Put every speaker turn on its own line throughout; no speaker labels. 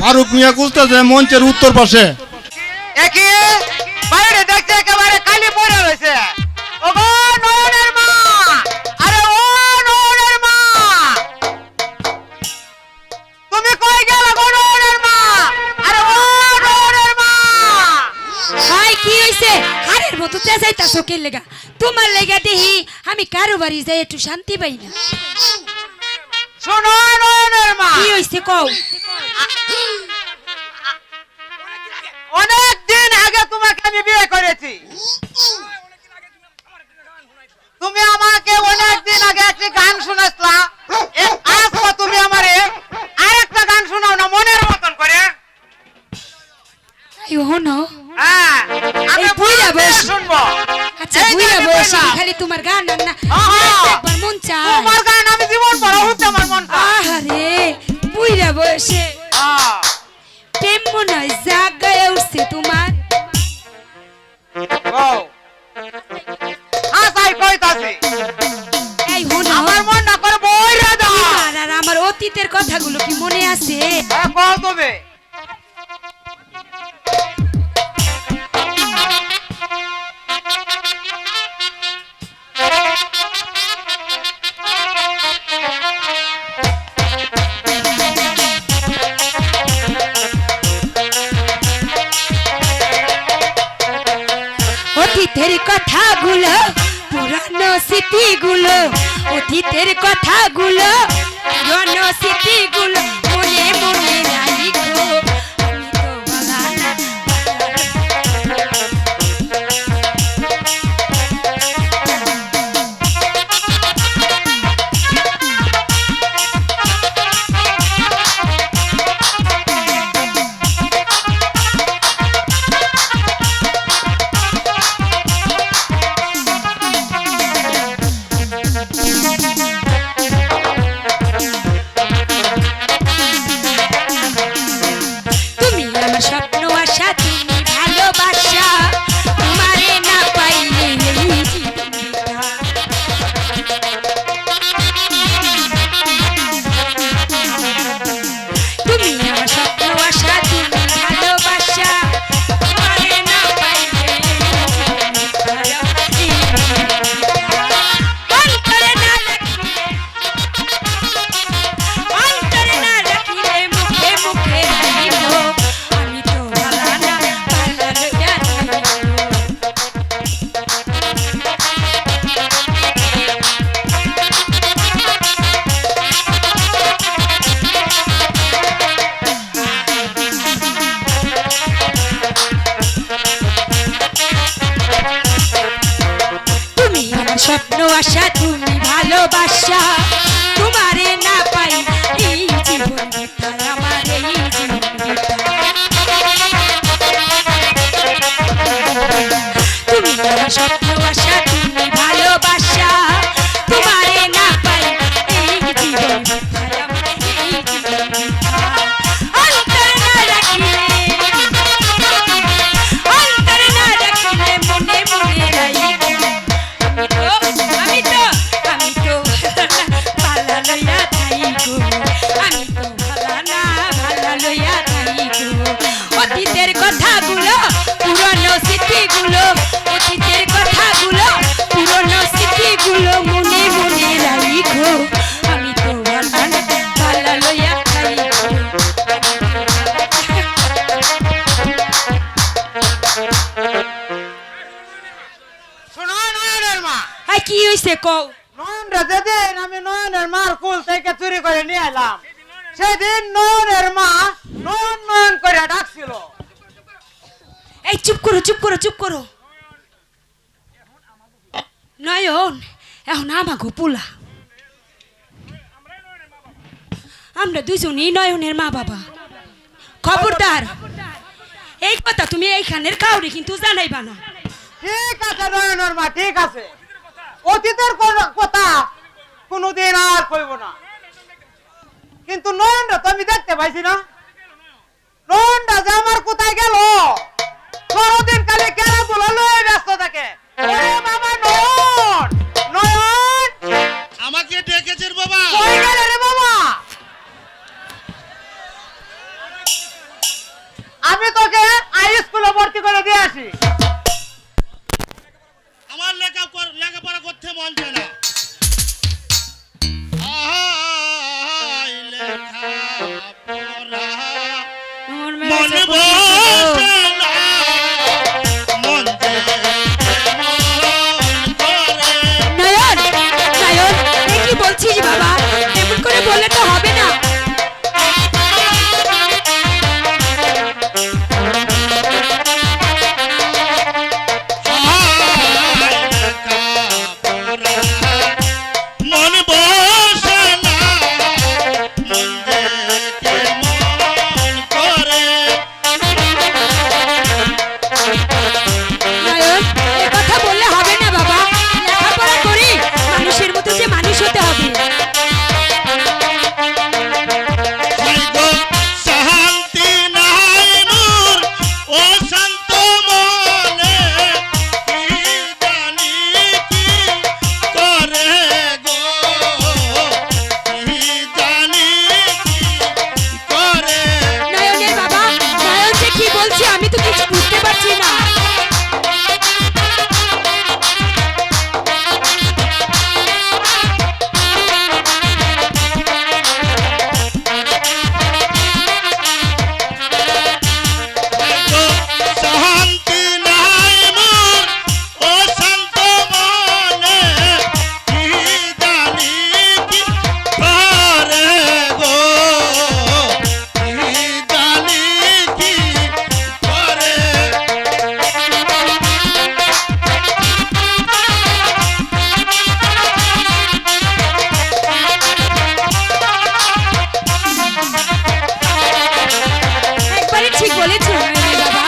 ফারুক মিয়া খুঁজতেছে মঞ্চের উত্তর পাশে।
একই বাইরে দেখতে একেবারে কালি পড়ে রয়েছে। ওগো নয়নের মা, আরে ও নয়নের মা, তুমি কই গেলে গো নয়নের মা? আরে ও নয়নের মা।
হাই কি হইছে? হারের মতো চেঁচাইতা চোখের লেগা। তোমার লেগা দেহি আমি কারো বাড়ি যাই একটু শান্তি পাই না।
শোনো নয়নের মা,
কি হইছে কও?
অনেক দিন আগে তোমাকে আমি বিয়ে করেছি। তুমি আমাকে অনেক দিন আগে একটি গান শোনাচ্লা। আজ তুমি আমারে আরেকটা গান শোনাও না মনের মতন করে।
এই হনো
হ্যাঁ, আমি
এই বুইড়া বয়স
শুনবো।
আচ্ছা
এই
বুইড়া
যে
বয়স
দেখলাম।
খালি তোমার গান আর না
আহা।
একবার মন চায়।
তোমার গান আমি জীবন ভর হচ্ছে আমার মন চায়।
আহারে বুইড়া বয়সে প্রেম মনে হয় জাগায় উঠছে তোমার।
আসাই কইতাছি
এই হনো
আমার মন না করে বইরা দাও।
তোমার আর আমার অতীতের কথাগুলো কি মনে আছে?
কল তুমি
অতীতের কথাগুলো পুরানো স্মৃতিগুলো, অতীতের কথাগুলো পুরানো স্মৃতিগুলো মনে মনে রাখো। আমি তো বাগানা তুমি আমার স্বপ্ন আশা, তুমি ভালোবাসা, তোমারে না পাইলে এই জীবন বৃথা। তুমি আমার স্বপ্ন আশা, তুমি ভালোবাসা, তোমারে না পাইলে এই জীবন বৃথা। অন্তরে না রাখিলে, অন্তরে না রাখিলে মুখে মুখে হাসিব। আমি তো ভালা না ভালা লইয়া যাইব। তুমি আমার স্বপ্ন আশা, তুমি ভালোবাসা, তোমারে না পাই এই জীবন বৃথা, আমার এই জীবন বৃথা। তুমি আমার স্বপ্ন আশা, তুমি ভালোবাসা, তোমারে না পাই এই জীবন বৃথা, আমার এই জীবন বৃথা। অন্তরে না রাখিলে, অন্তরে না রাখিলে মনে মনে রাখিব। আমি তো ভালা লইয়া যাইব। আমি তো ভালা না ভালা লইয়া যাইব। অতীতের কথাগুলো পুরনো স্মৃতিগুলো, অতীতের কথাগুলো পুরনো স্মৃতিগুলো মনে মনে রাখো। আমি তো ভালা না ভালা লইয়া যাইব।
শোনো নয়নের মা,
আই কি হইছে কও?
নয়নরা যেদিন আমি নয়নের মার ফুল থেকে চুরি করে নিয়ে এলাম, সেদিন নয়নের মা নয়ন নয়ন করে ডাকছিল।
এই চুপ করো চুপ করো চুপ করো। নয়ন এখন আমাগো পোলা, আমরা দুজনই নয়নের মা বাবা। খবরদার এই কথা তুমি এইখানের কাউরি কিন্তু জানাইবা না।
ঠিক আছে নয়নের মা, ঠিক আছে। অতীতের কথা কোনোদিন আর কইব না। কিন্তু নয়নরা তো আমি দেখতে পাইছি না। নয়নরা যে আমার কোথায় গেল? সারাদিন কালে কেনা বলা লয়ে ব্যস্ত থাকে। ওরে বাবা নয়ন, নয়ন
আমাকে ডেকেছেন বাবা?
কই গেলে রে বাবা?
মানছে না আহাই লেখা পড়া
আমার
মন
মেয়ে
বসে না মন যে মন করে
নয়ন নয়ন এ কি বলছিস বাবা এমন করে বললে তো হবে না
মন বসে না মন যে মন করে
নয়ন এ কথা বললে হবে না বাবা লেখাপড়া করি মানুষের মতো যে মানুষ হতে হবে
হয়তো শান্তি নাই মোর ও শান্ত মনে কি জানি কি করে গো কি জানি কি করে
নয়নের বাবা নয়ন যে কি বলছি আমি তো কিছু বুঝতে পারছি না
হয়তো শান্তি নাই মোর ও শান্ত মনে কি জানি কি করে গো কি জানি কি করে
একবারে ঠিক বলেছো নয়নের বাবা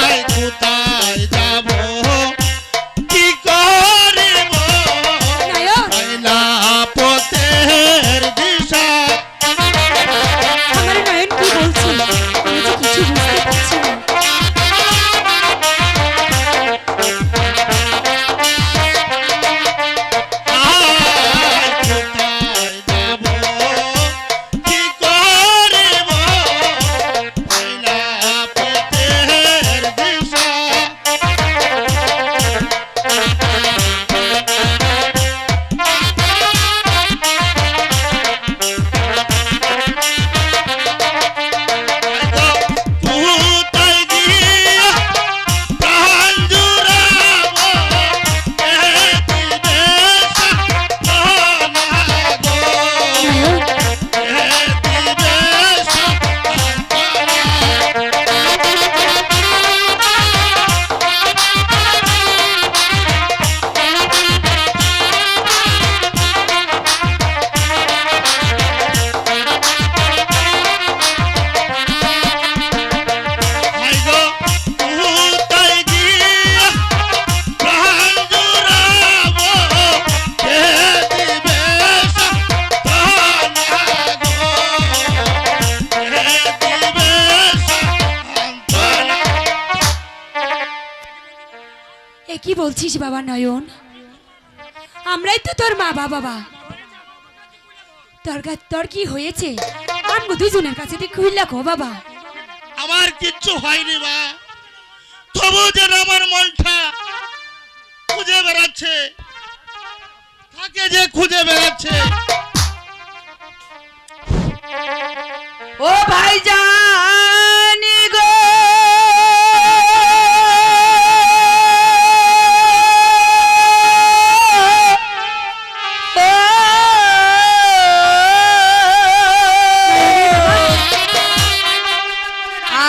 আয় কোথায় যাব কি করিব
নয়ন
আইলা পথের দিশা
আমার নয়ন কি বলছি আমি যে কিছু বুঝতে পারছি না
আয় কোথায় যাব কি করিব আইলা পথের দিশা কোথায় গিয়া প্রাণ জুড়াবো এ বিদেশা না গো
নয়ন
এ বিদেশা হাইগো কোথায় গিয়া প্রাণ জুড়াবো এ বিদেশা না গো এ বিদেশা না
এ কি বলছিস বাবা নয়ন আমরাই তো তোর মা বাবা তোর কি হয়েছে আমগো দুজনের কাছে তুই খুইলা কো বাবা
আমার কিচ্ছু হয়নি মা তবু যেন আমার মনটা খুঁজে বেড়াচ্ছে তাকে যে খুঁজে বেড়াচ্ছে
ও ভাইজান গো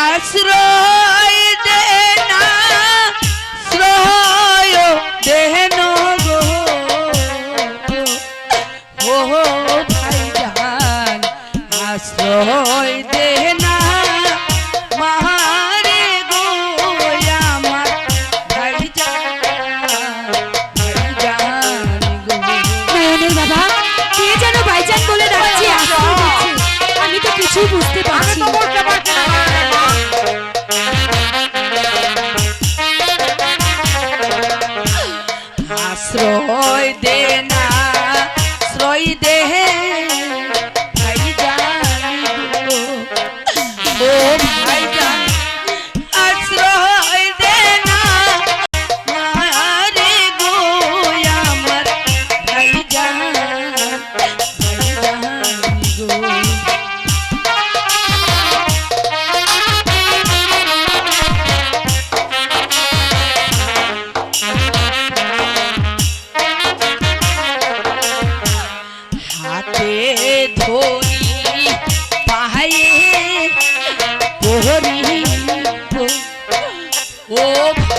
আশ্রয় দে না শ্রয় দেন গো ও ভাইজান আশ্রয় দে না ও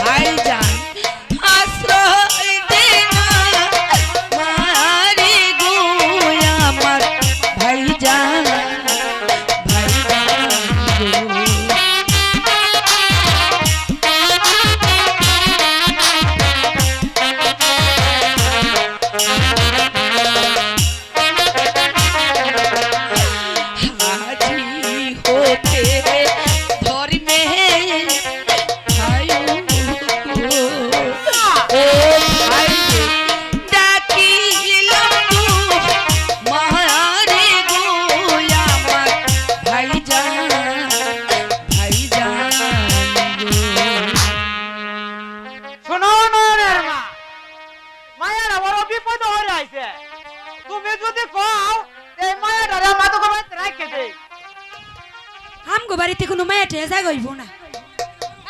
ভাইজান আশ্রয় দে না মারে গো আমার ভাইজান ভাইজান গো। আজি হতে ধর্মে ভাইও গো। ও ভাই ডাকিলাম তো মারে গো আমার ভাইজান ভাইজান গো।
শোনো নয়নের মা, মায়েরা বড় বিপদ হয়ে আইছে। তুমি যদি কও এই মায়াটারে মাদক বাড়িতে রাখে দেই।
আমগো বাড়িতে কোনো মায়া ঠেয়া যা গইব না।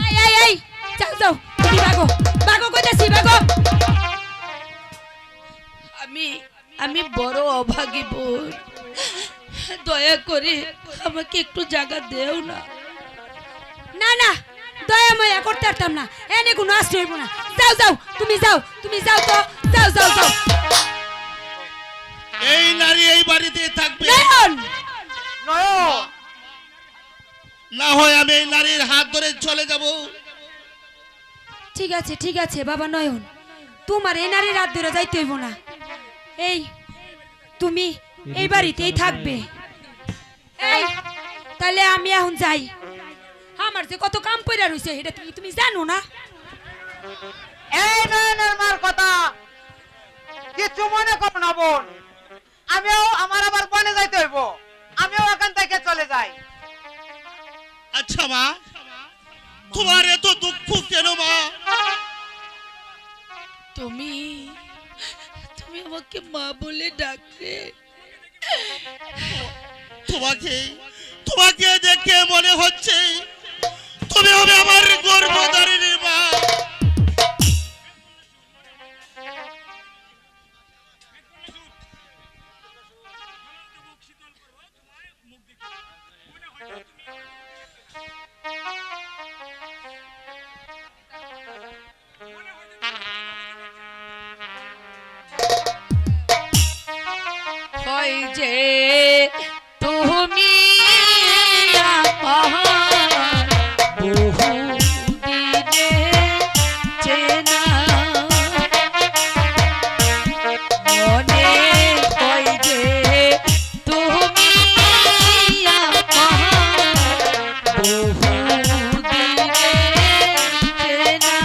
এই এই এই যাও যাও তুমি বাগো বাগো কইতাছি বাগো। আমি আমি বড় অভাগী বোন, দয়া করে আমাকে একটু জায়গা দেও না। না না দয়া মায়া করতে পারতাম না, এনে কোনো আশ্রয় হইব না। যাও যাও তুমি যাও তো যাও যাও যাও।
এই নারী এই বাড়িতে থাকবে
নয়ন
নয়ন,
না হয় আমি এই নারীর হাত ধরে চলে যাব।
ঠিক আছে বাবা নয়ন, তোমার এই নারীর রাত ধরে যাইতে হইব না। এই তুমি এই বাড়িতেই থাকবে। এই তাহলে আমি এখন যাই, আমার যে কত কাম পড়া রইছে এটা তুমি জানো না।
এই নয়নের মার কথা কিছু মনে করো না বোন। আমিও আমার আবার বনে যাইতে হইব, আমিও এখান থেকে চলে যাই।
আচ্ছা মা, তোমার এত দুঃখ কেন মা?
তুমি তুমি আমাকে মা বলে ডাকলে,
তোমাকে তোমাকে দেখে মনে হচ্ছে তুমি হবে আমার গর্ভধারিণী মা।
হয় যে তুমি আমার বহু দিনে চেনা, মনে হয় যে তুমি আমার বহু দিনে চেনা।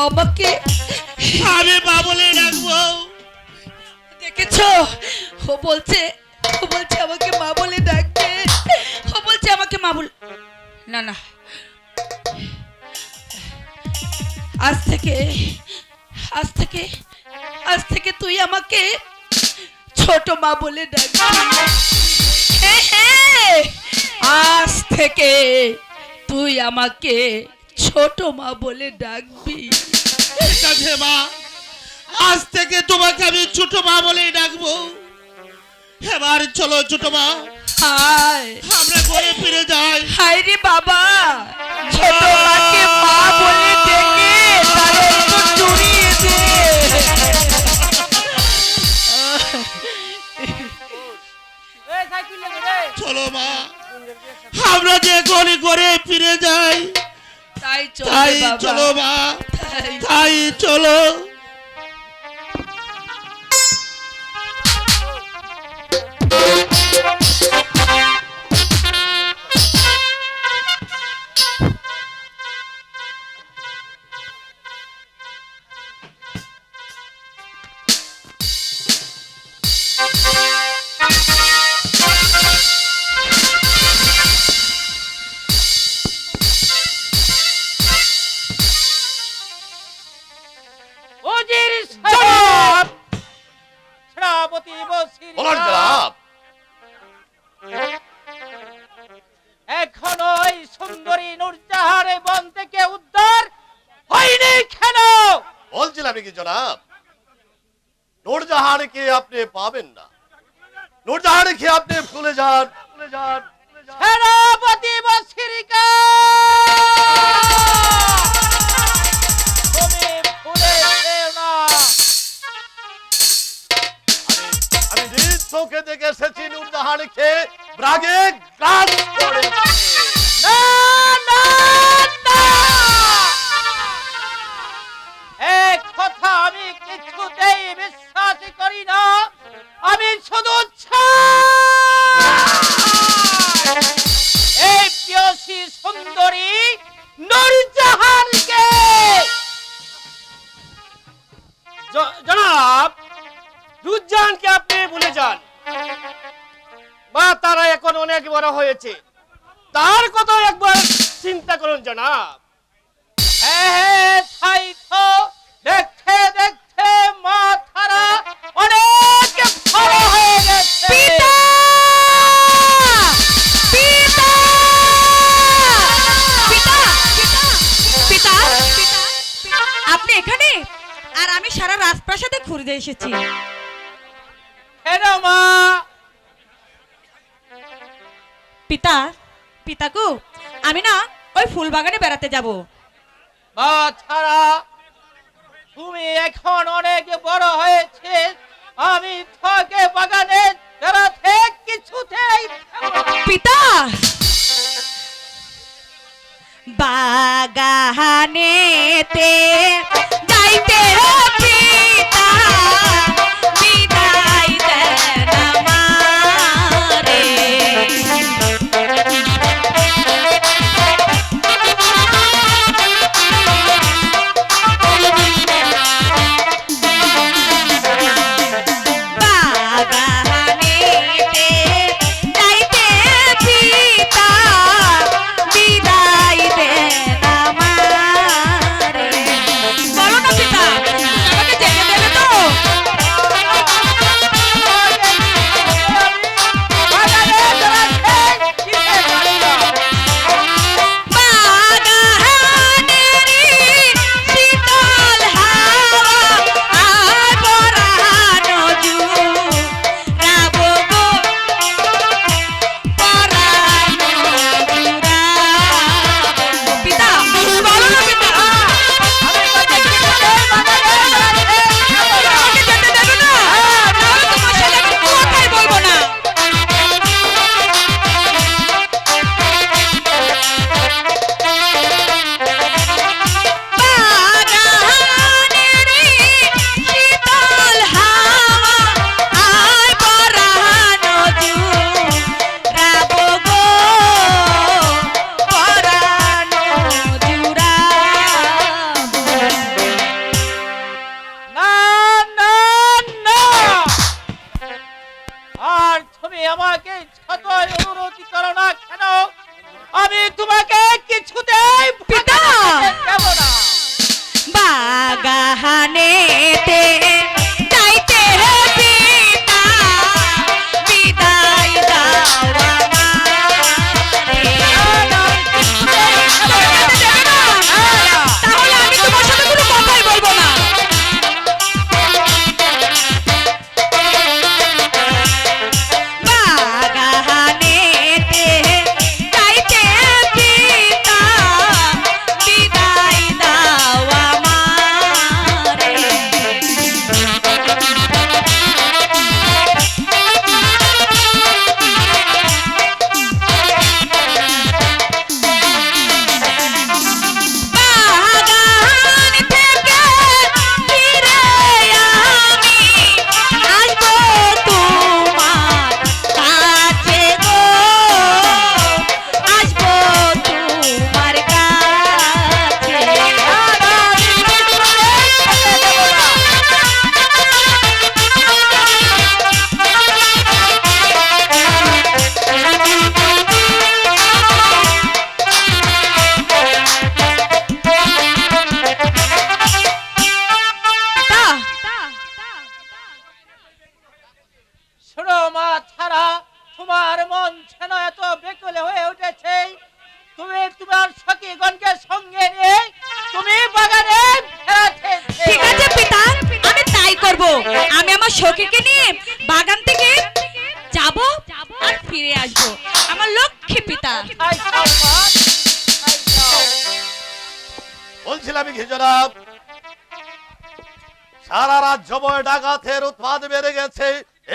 আমাকে
আমি মা বলে ডাকবো।
দেখেছো, ও বলছে আমাকে মা বলে ডাকবে, ও বলছে আমাকে মা বলে। না না, আজ থেকে তুই আমাকে ছোট মা বলে ডাকবি। হ্যাঁ হ্যাঁ, আজ থেকে তুই আমাকে ছোট মা বলে ডাকবি।
ঠিক আছে মা, আজ থেকে তোমাকে আমি ছোট মা বলেই ডাকবো। এবার চলো ছোট মা,
হায়
আমরা ঘরে ফিরে যাই।
হায় রে বাবা, ছোট মাকে মা বলে ডেকে তার অন্তর জুড়িয়ে দে।
এই সাইকেল লেগে রে।
চলো মা, আমরা যে ঘরে ঘরে ফিরে যাই।
তাই
তাই চলো মা, তাই চলো।
উজির সাহেব, সেনাপতি বসির
বলার জনাব।
এখনো ওই সুন্দরী নূরজাহান এই বন থেকে উদ্ধার হয়নি কেন?
বলছিলাম কি জনাব, নূরজাহানকে আপনি পাবেন না। নূরজাহানকে আপনি ভুলে যান, ভুলে যান, ভুলে যান।
সেনাপতি বসিরিকা, তুমি ভুলে যেও না।
আমি নিজ চোখে দেখে এসেছি নূরজাহানকে ব্রাগে গ্রাস করেছে।
না না না, এক কথা আমি কিছুতেই বিশ্বাস করি না। আমি শুধু চাই এই প্রিয়সী সুন্দরী নূরজাহানকে। জনাব, নূরজাহানকে আপনি ভুলে যান। মা তারা এখন অনেক বড় হয়েছে, তার কথা একবার চিন্তা করুন জনাব। হ্যাঁ তাই তো, দেখতে দেখতে মা তারা অনেক বড় হয়ে গেছে।
পিতা, পিতা, পিতা, পিতা, পিতা, আপনি এখানে? আর আমি সারা রাজপ্রাসাদে ঘুরে এসেছি।
কেন মা?
পিতা, পিতাকু, আমি না ওই ফুল বাগানে বেড়াতে যাব।
মা ছাড়া তুমি এখন অনেক বড় হয়েছে, আমি তোকে বাগানে বেড়াতে কিছুতেই দেব না।
পিতা, বাগানেতে যাইতে পিতা, বিদায় দেন আমারে। বাগানেতে যাইতে পিতা, বিদায় দেন আমারে। বড় সখীকে নিয়ে বাগান থেকে যাব আর ফিরে আসবো আমার লক্ষ্মী পিতা।
তাই যাও মা, তাই যাও।
বলছিলাম কি জনাব, সারা রাত জবর ডাকাতের উৎপাদ বেড়ে গেছে,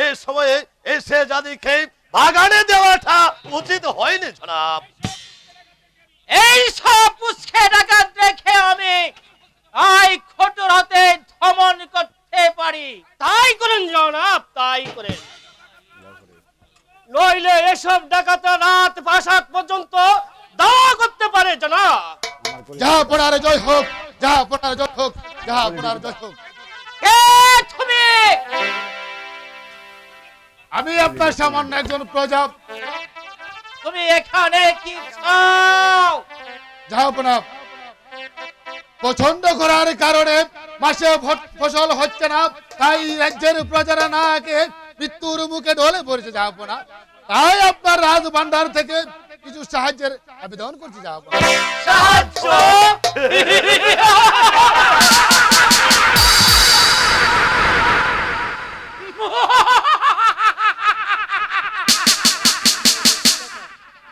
এই সময়ে এসে যাদিকে বাগানে দেওয়াটা উচিত হয়নি জনাব।
এই সব পুষ্কে ডাকাত রেখে আমি আই খটুর হাতে ধমন করতে পারি। তাই করেন জনাব, তাই করেন। নইলে এসব ডাকাত রাত ৫ পর্যন্ত দাওয়া করতে পারে জনাব।
জাহাপনার জয় হোক, জাহাপনার জয় হোক, জাহাপনার জয় হোক।
কে তুমি?
আমি আপনার সামান্য একজন প্রজা।
তুমি এখানে কি চাও?
জাহাপনা, পছন্দ করার কারণে মাসে ফসল হচ্ছে না, তাই রাজ্যের প্রজারা না খেয়ে মৃত্যুর মুখে ঢলে পড়েছে জাহাপনা। তাই আপনার রাজ ভান্ডার থেকে কিছু সাহায্যের আবেদন করছি জাহাপনা।
সাহায্য?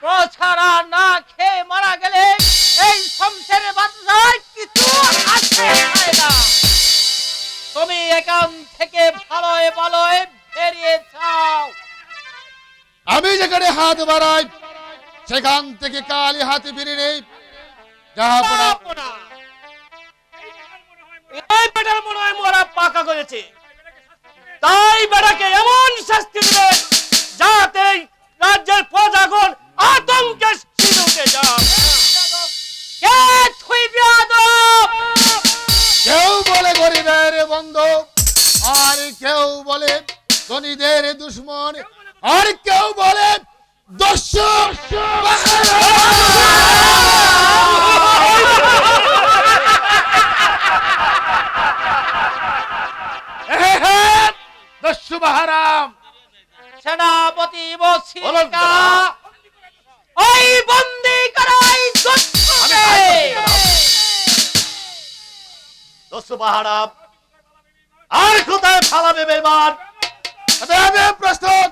প্রছাড়া না খেয়ে মারা গেলে এই সংসারে বাঁচার কিছু আসে না। তুমি এখান থেকে ভালোয় ভালোয় বেরিয়ে যাও।
আমি যেখানে হাত বাড়াই সেখান থেকে কালি হাতে ফিরে নেই জাহাপনা।
এই বেটার মনে হয় মোরা পাকা করেছে, তাই বেটাকে এমন শাস্তি দিবে যাতে রাজ্যের প্রজাগণ আতঙ্কে ছিড়কে যায়। কে তুই বেয়াদব?
কেউ বলে গরিবের বন্ধু, আর কেউ বলে ধনীদের দুশ্মন, আর কেউ বলে দস্যু। দস্যু বাহারাম।
সেনাপতি
বলুন
বসিকা
জনাব।
ওই বন্দি করাই দস্যুকে।
দস্যু পাহাড়া আর কোথায় ফালাবে বেমান?
আমি প্রস্তুত।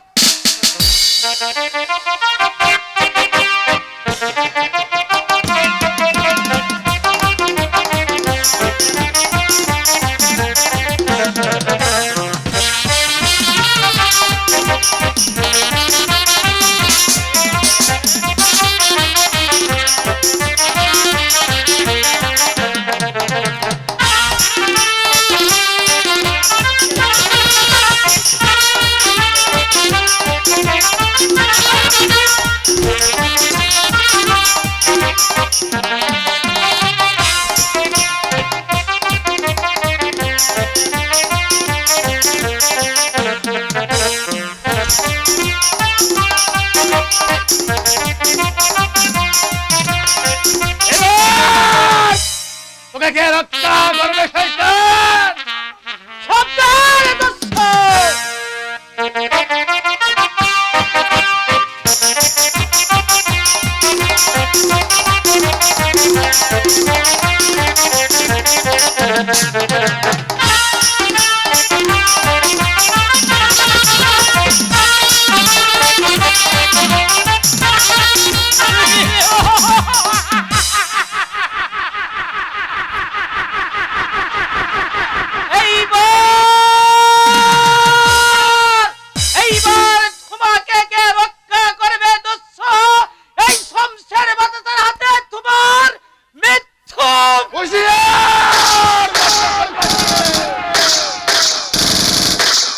তোকে কে রক্ষা করবে শয়তান?
সাবধান দস্যু। এইবার তোমাকে কে রক্ষা করবে দস্যু? এই শমশের বাদশার হাতে তোমার মৃত্যু।
হুঁশিয়ার!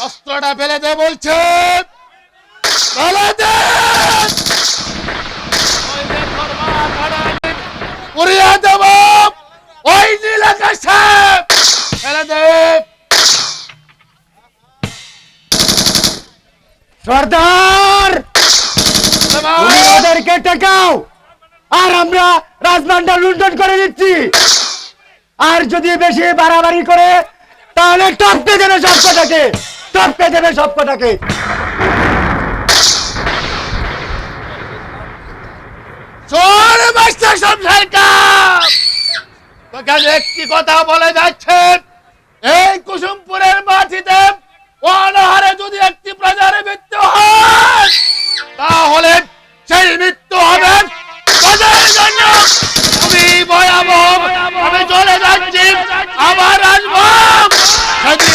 অস্ত্রটা ফেলে দে বলছে, ফেলে দে! উড়িয়ে দেব ওই নীলাকাশে! ফেলে দে!
সর্দার, তুমি ওদেরকে টেকাও, আর আমরা রাজমান্ডা লুণ্ঠন করে দিচ্ছি। আর যদি বেশি বাড়াবাড়ি করে তাহলে টপকে দেবে সব কটাকে, টপকে দেবে সব কটাকে।
চোর বাচ্চা সব সরকার তোকে আমি একটি কথা বলে যাচ্ছে, এই কুসুমপুরের মাটিতে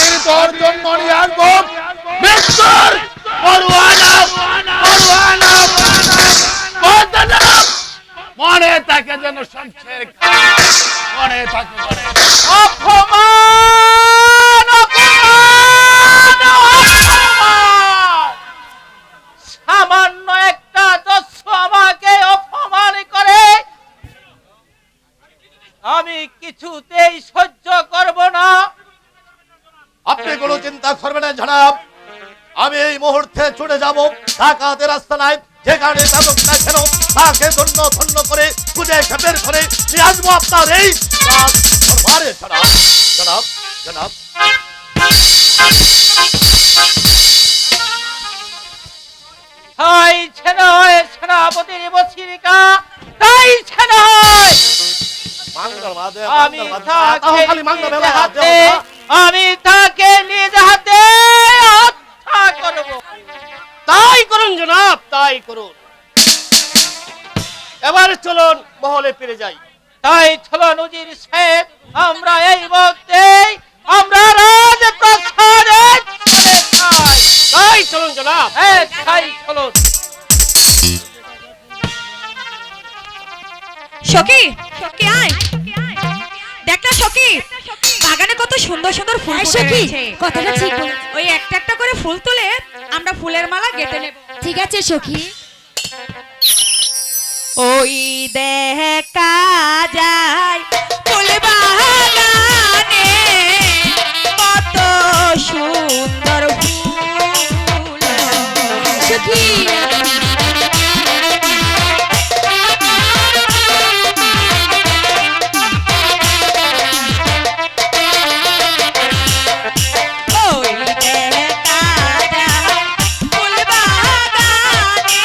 একদিন তোর জন্য নিয়ে আসবো
মিস্টার পরওয়ানা, পরওয়ানা, পরওয়ানা।
মনে থাকে যেন শমশের খান, মনে থাকে মনে।
অপমান, অপমান, অপমান! সামান্য একটা দস্যু আমাকে অপমান করে, আমি কিছুতেই সহ্য করব না।
আপনি কোনো চিন্তা করবেন না জনাব, আমি এই মুহূর্তে ছুটে যাব ঢাকাতে রাস্তায়, যেখানে যাবো না কেন তাকে ধন্য ধন্য করে খুঁজে বের করে নিয়ে আসবো আপনার এই রাজ দরবারে জনাব, জনাব, জনাব।
তাই ছেলে হয় সেনাপতির বসিরিকা, তাই ছেলে হয়।
মাঙ্গল মাদে,
আমি
মাঙ্গল মাদে,
তাকে
তাও খালি মাঙ্গল
নিজ
বেলা হাত
হাতে,
দেও না।
আমি তাকে নিজ হাতে হত্যা করব।
তাই করুন জনাব, তাই করুন। এবার চলুন মহলে ফিরে যাই।
তাই চলো নজির সাহেব, আমরা এই মুহূর্তে আমরা রাজপ্রাসাদে চলে যাই।
তাই চলুন জনাব।
হ্যাঁ, তাই চলো।
সখী, সখী আয়, দেখ না সখী, বাগানে কত সুন্দর সুন্দর ফুল ফুটেছে।
কথাটা ঠিক বলেছ।
ওই একটা একটা করে ফুল তুলে আমরা ফুলের মালা গেঁথে নেব।
ঠিক আছে সখী।
ওই দেখা যায় ফুল বাগানে কত সুন্দর ফুল।
সখী
ওই দেখা যায় ফুল বাগানে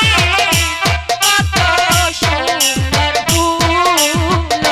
কত সুন্দর ফুল।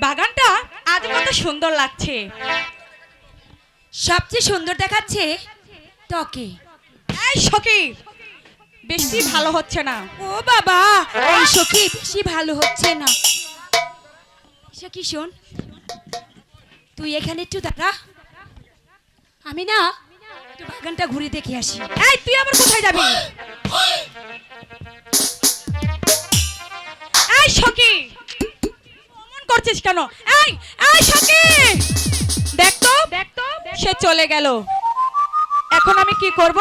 বাগানটা আজ কত সুন্দর লাগছে।
সবচেয়ে সুন্দর দেখাচ্ছে তোকে।
এই সখী, বেশি ভালো হচ্ছে না।
ও বাবা, এই সখী বেশি ভালো হচ্ছে না। সখী শোন, তুই এখানে একটু দাঁড়া, আমি না একটু বাগানটা ঘুরে দেখে আসি।
এই তুই আবার কোথায় যাবি? এই সখী, অমন করছিস কেন? এই এই সখী, দেখ তো সে চলে গেল। এখন আমি কি করব?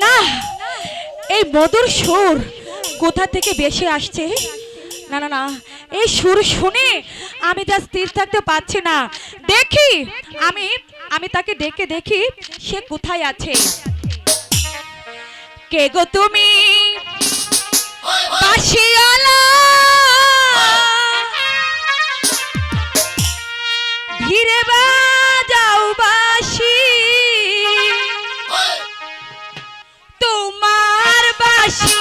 না, এই মধুর সুর কোথা থেকে বেশি আসছে? না না না, এই সুর শুনে আমি যা স্থির থাকতে পারছি না। দেখি, আমি তাকে ডেকে দেখি সে কোথায় আছে। কে গো তুমি বাঁশিওয়ালা, ধীরে বাজাও বাঁশি, তোমার বাঁশি